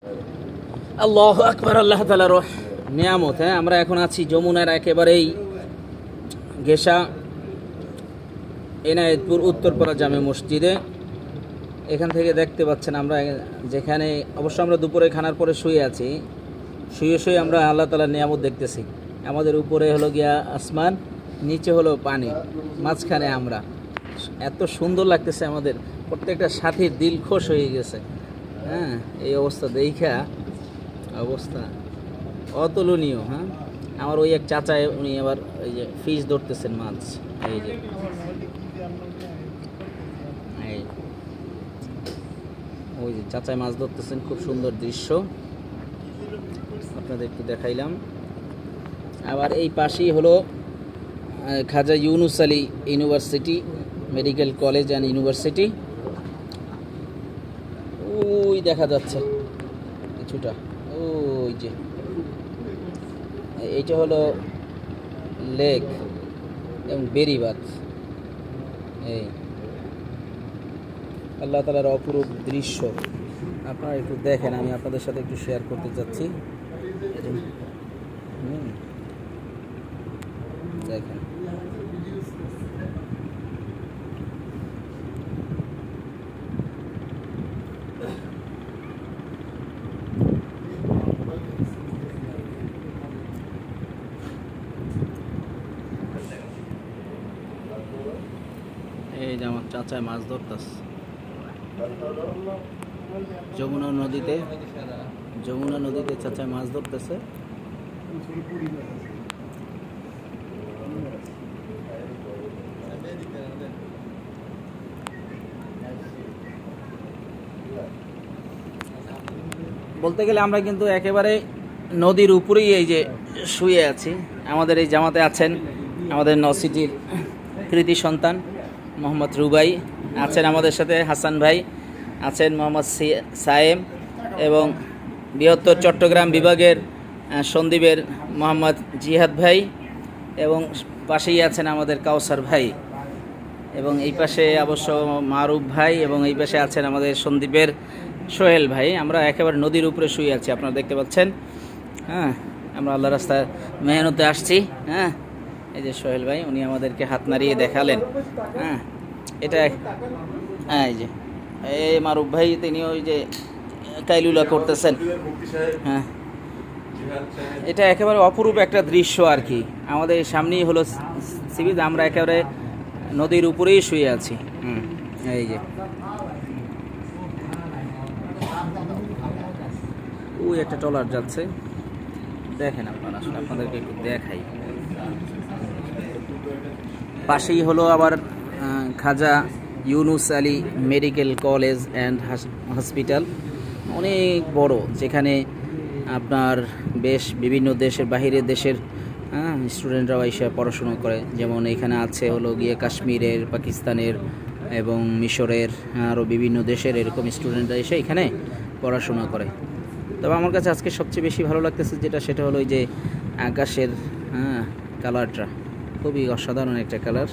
আল্লাহু আকবার, আল্লাহ তাআলার নিয়ামত। হ্যাঁ, আমরা এখন আছি যমুনার একেবারেই ঘেষা এনায়েতপুর উত্তরপাড়া জামে মসজিদে। এখান থেকে দেখতে পাচ্ছেন আমরা যেখানে অবশ্য আমরা দুপুরে খানার পরে শুয়ে আছি, শুয়ে আমরা আল্লাহ তাআলার নিয়ামত দেখতেছি। আমাদের উপরে হলো গিয়া আসমান, নিচে হলো পানি, মাঝখানে আমরা। এত সুন্দর লাগতেছে, আমাদের প্রত্যেকটা সাথীর দিল খুশ হয়ে গেছে। হ্যাঁ, এই অবস্থা দেখা অবস্থা অতুলনীয়। হ্যাঁ, আমার ওই এক চাচা, উনি আবার ওই যে ফিশ ধরতেছেন, মাছ। এই যে ওই যে চাচায় মাছ ধরতেছেন, খুব সুন্দর দৃশ্য আপনাদের একটু দেখাইলাম। আবার এই পাশেই হলো Khwaja Yunus Ali university, medical college and university. ওই দেখা যাচ্ছে কিছুটা, ওই যে এইটা হলো লেক এবং বেরিবাদ। এই আল্লাহ তাআলার অপরূপ দৃশ্য আপনারা একটু দেখেন, আমি আপনাদের সাথে একটু শেয়ার করতে চাচ্ছি। দেখেন, এই যে আমার চাচায় মাছ ধরতেছে যমুনা নদীতে চাচায় মাছ ধরতেছে। বলতে গেলে আমরা কিন্তু একেবারে নদীর উপরেই এই যে শুয়ে আছি। আমাদের এই জামাতে আছেন আমাদের নসিটির কৃতি সন্তান মোহাম্মদ রুবাই, আছেন আমাদের সাথে হাসান ভাই, আছেন মোহাম্মদ সায়েম, এবং বৃহত্তর চট্টগ্রাম বিভাগের সন্দ্বীপের মোহাম্মদ জিহাদ ভাই, এবং পাশেই আছেন আমাদের কাউসার ভাই, এবং এই পাশে অবশ্য মারুফ ভাই, এবং এই পাশে আছেন আমাদের সন্দ্বীপের সোহেল ভাই। আমরা একেবারে নদীর উপরে শুয়ে আছি, আপনারা দেখতে পাচ্ছেন। হ্যাঁ, আমরা আল্লাহ রাস্তায় মেহনতে আসছি। হ্যাঁ, এই যে সোহেল ভাই, উনি আমাদেরকে হাত নাড়িয়ে দেখালেন। হ্যাঁ, এটা হ্যাঁ, এই যে এই মারুফ ভাই, তিনি ওই যে কাইলুলা করতেছেন। হ্যাঁ, এটা একেবারে অপরূপ একটা দৃশ্য আর কি। আমাদের সামনেই হলো সি বিচ, আমরা একেবারে নদীর উপরেই শুয়ে আছি। এই যে ওই একটা ট্রলার যাচ্ছে, দেখেন আপনারা, আসলে আপনাদেরকে একটু দেখাই। পাশেই হলো আবার Khwaja Yunus Ali medical college and hospital, অনেক বড়, যেখানে আপনার বেশ বিভিন্ন দেশের, বাহিরের দেশের স্টুডেন্টরাও এসে পড়াশুনো করে। যেমন এখানে আছে হলো গিয়ে কাশ্মীরের, পাকিস্তানের এবং মিশরের, আরও বিভিন্ন দেশের এরকম স্টুডেন্টরা এসে এখানে পড়াশোনা করে। তবে আমার কাছে আজকে সবচেয়ে বেশি ভালো লাগতেছে সেটা হলো ওই যে আকাশের কালারটা, খুবই অসাধারণ একটা কালার।